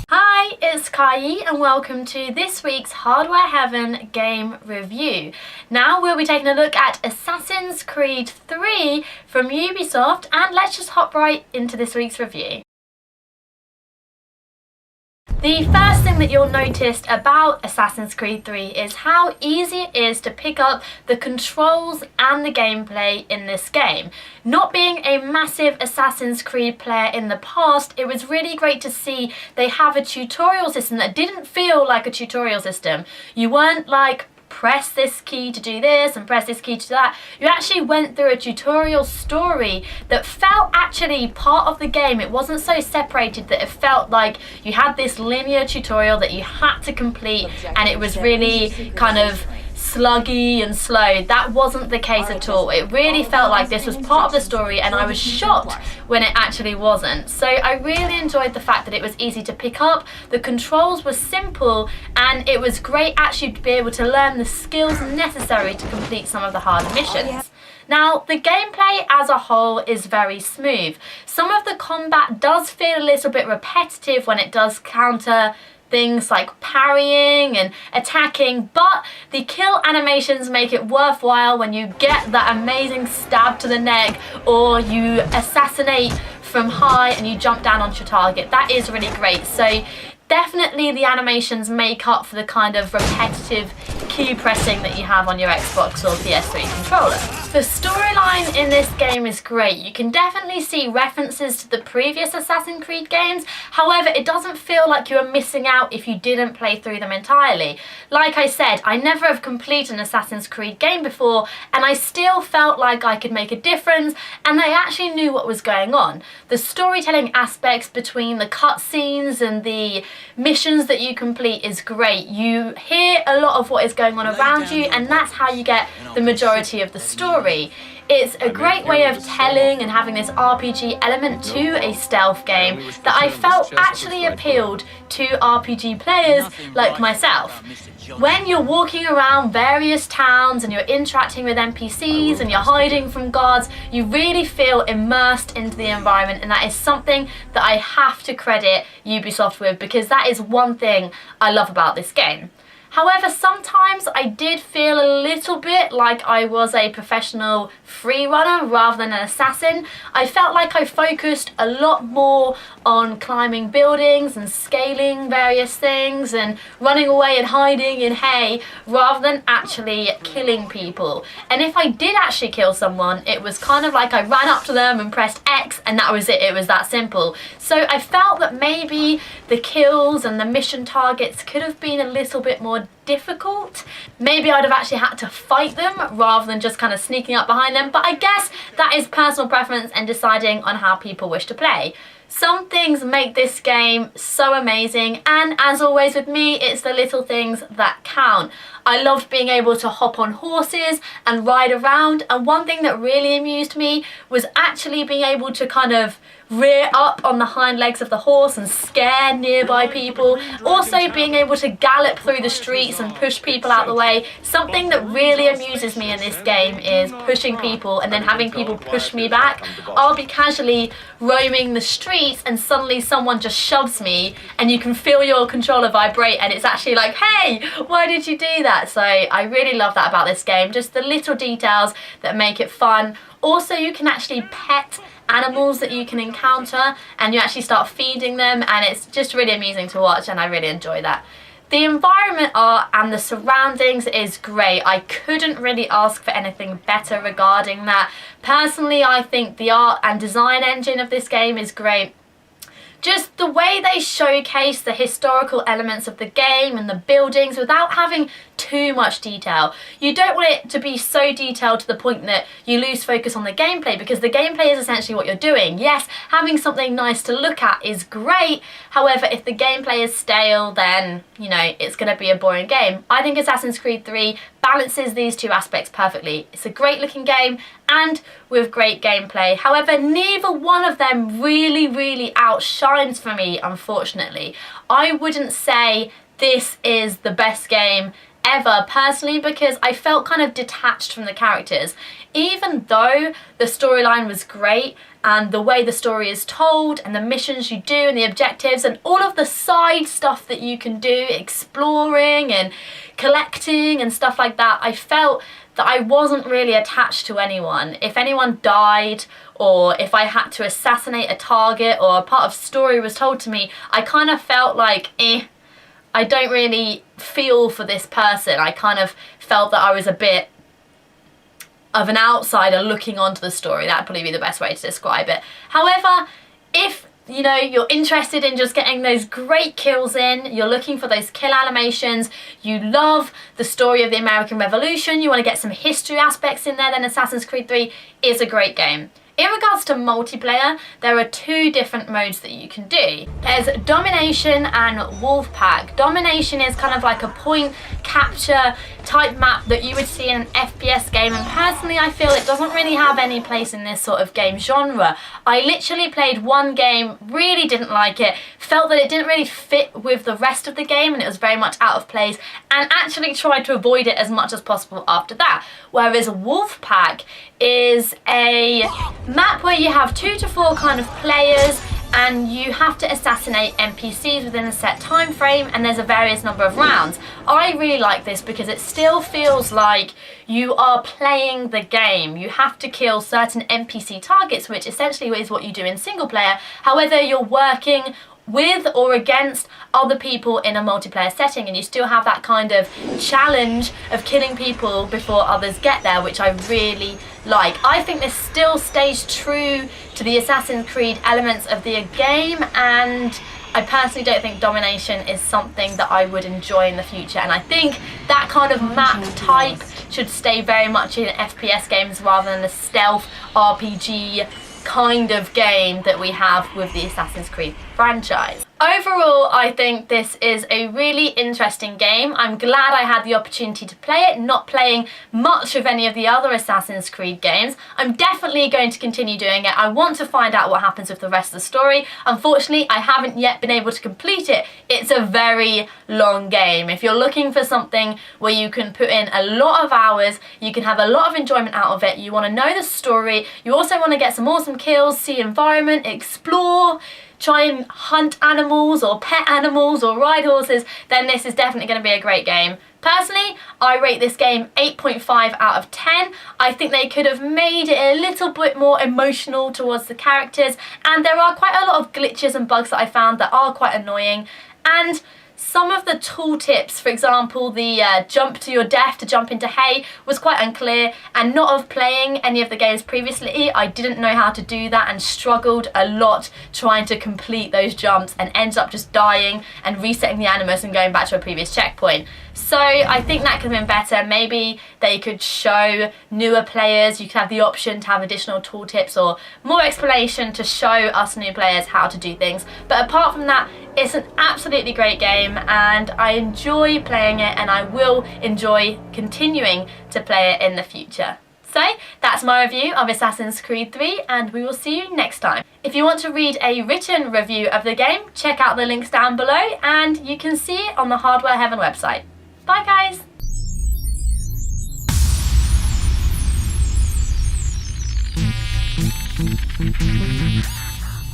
Hi, it's Kaeyi and welcome to this week's Hardware Heaven game review. Now we'll be taking a look at Assassin's Creed 3 from Ubisoft, and let's just hop right into this week's review. The first thing that you'll notice about Assassin's Creed 3 is how easy it is to pick up the controls and the gameplay in this game. Not being a massive Assassin's Creed player in the past, it was really great to see they have a tutorial system that didn't feel like a tutorial system. You weren't like, press this key to do this and press this key to do that. You actually went through a tutorial story that felt actually part of the game. It wasn't so separated that it felt like you had this linear tutorial that you had to complete and it was really kind of sluggy and slow. That wasn't the case at all. It really felt like this was part of the story, and I was shocked when it actually wasn't. So I really enjoyed the fact that it was easy to pick up, the controls were simple, and it was great actually to be able to learn the skills necessary to complete some of the hard missions. Now, the gameplay as a whole is very smooth. Some of the combat does feel a little bit repetitive when it does counter things like parrying and attacking, but the kill animations make it worthwhile when you get that amazing stab to the neck or you assassinate from high and you jump down onto your target. That is really great. So definitely the animations make up for the kind of repetitive key pressing that you have on your Xbox or PS3 controller. The storyline in this game is great. You can definitely see references to the previous Assassin's Creed games. However, it doesn't feel like you are missing out if you didn't play through them entirely. Like I said, I never have completed an Assassin's Creed game before, and I still felt like I could make a difference and I actually knew what was going on. The storytelling aspects between the cutscenes and the missions that you complete is great. You hear a lot of what is going on around you, and that's how you get the majority of the story. It's a great way of telling and having this RPG element to a stealth game that I felt actually appealed to RPG players like myself. When you're walking around various towns and you're interacting with NPCs and you're hiding from guards, you really feel immersed into the environment, and that is something that I have to credit Ubisoft with, because that is one thing I love about this game. However, sometimes I did feel a little bit like I was a professional free runner rather than an assassin. I felt like I focused a lot more on climbing buildings and scaling various things and running away and hiding in hay rather than actually killing people. And if I did actually kill someone, it was kind of like I ran up to them and pressed X and that was it. It was that simple. So I felt that maybe the kills and the mission targets could have been a little bit more difficult. Maybe I'd have actually had to fight them rather than just kind of sneaking up behind them, but I guess that is personal preference and deciding on how people wish to play. Some things make this game so amazing, and as always with me, it's the little things that count. I loved being able to hop on horses and ride around, and one thing that really amused me was actually being able to kind of rear up on the hind legs of the horse and scare nearby people. Also being able to gallop through the streets and push people out the way. Something that really amuses me in this game is pushing people and then having people push me back. I'll be casually roaming the streets and suddenly someone just shoves me and you can feel your controller vibrate and it's actually like, hey, why did you do that? So I really love that about this game, just the little details that make it fun. Also, you can actually pet animals that you can encounter and you actually start feeding them, and it's just really amusing to watch, and I really enjoy that. The environment art and the surroundings is great. I couldn't really ask for anything better regarding that. Personally, I think the art and design engine of this game is great. Just the way they showcase the historical elements of the game and the buildings without having too much detail. You don't want it to be so detailed to the point that you lose focus on the gameplay, because the gameplay is essentially what you're doing. Yes, having something nice to look at is great. However, if the gameplay is stale, then, you know, it's going to be a boring game. I think Assassin's Creed 3 balances these two aspects perfectly. It's a great looking game and with great gameplay. However, neither one of them really outshines for me, unfortunately. I wouldn't say this is the best game ever personally, because I felt kind of detached from the characters. Even though the storyline was great and the way the story is told and the missions you do and the objectives and all of the side stuff that you can do, exploring and collecting and stuff like that, I felt that I wasn't really attached to anyone. If anyone died, or if I had to assassinate a target, or a part of story was told to me, I kind of felt like, I don't really feel for this person. I kind of felt that I was a bit of an outsider looking onto the story. That'd probably be the best way to describe it. However, if you're interested in just getting those great kills in, you're looking for those kill animations, you love the story of the American Revolution, you want to get some history aspects in there, then Assassin's Creed 3 is a great game. In regards to multiplayer, there are two different modes that you can do. There's Domination and Wolfpack. Domination is kind of like a point capture type map that you would see in an FPS game, and personally I feel it doesn't really have any place in this sort of game genre. I literally played one game, really didn't like it, felt that it didn't really fit with the rest of the game and it was very much out of place, and actually tried to avoid it as much as possible after that. Whereas Wolfpack is a map where you have 2 to 4 kind of players and you have to assassinate NPCs within a set time frame, and there's a various number of rounds. I really like this because it still feels like you are playing the game. You have to kill certain NPC targets, which essentially is what you do in single player. However, you're working with or against other people in a multiplayer setting, and you still have that kind of challenge of killing people before others get there, which I really like. I think this still stays true to the Assassin's Creed elements of the game, and I personally don't think Domination is something that I would enjoy in the future, and I think that kind of map type should stay very much in FPS games rather than the stealth RPG kind of game that we have with the Assassin's Creed franchise. Overall, I think this is a really interesting game. I'm glad I had the opportunity to play it, not playing much of any of the other Assassin's Creed games. I'm definitely going to continue doing it. I want to find out what happens with the rest of the story. Unfortunately, I haven't yet been able to complete it. It's a very long game. If you're looking for something where you can put in a lot of hours, you can have a lot of enjoyment out of it, you want to know the story, you also want to get some awesome kills, see environment, explore, try and hunt animals or pet animals or ride horses, then this is definitely going to be a great game. Personally, I rate this game 8.5 out of 10. I think they could have made it a little bit more emotional towards the characters, and there are quite a lot of glitches and bugs that I found that are quite annoying, and some of the tooltips, for example, the jump to your death to jump into hay, was quite unclear, and not of playing any of the games previously, I didn't know how to do that and struggled a lot trying to complete those jumps and ended up just dying and resetting the animus and going back to a previous checkpoint. So I think that could have been better. Maybe they could show newer players, you could have the option to have additional tooltips or more explanation to show us new players how to do things. But apart from that, it's an absolutely great game and I enjoy playing it, and I will enjoy continuing to play it in the future. So that's my review of Assassin's Creed 3, and we will see you next time. If you want to read a written review of the game, check out the links down below and you can see it on the Hardware Heaven website. Bye guys!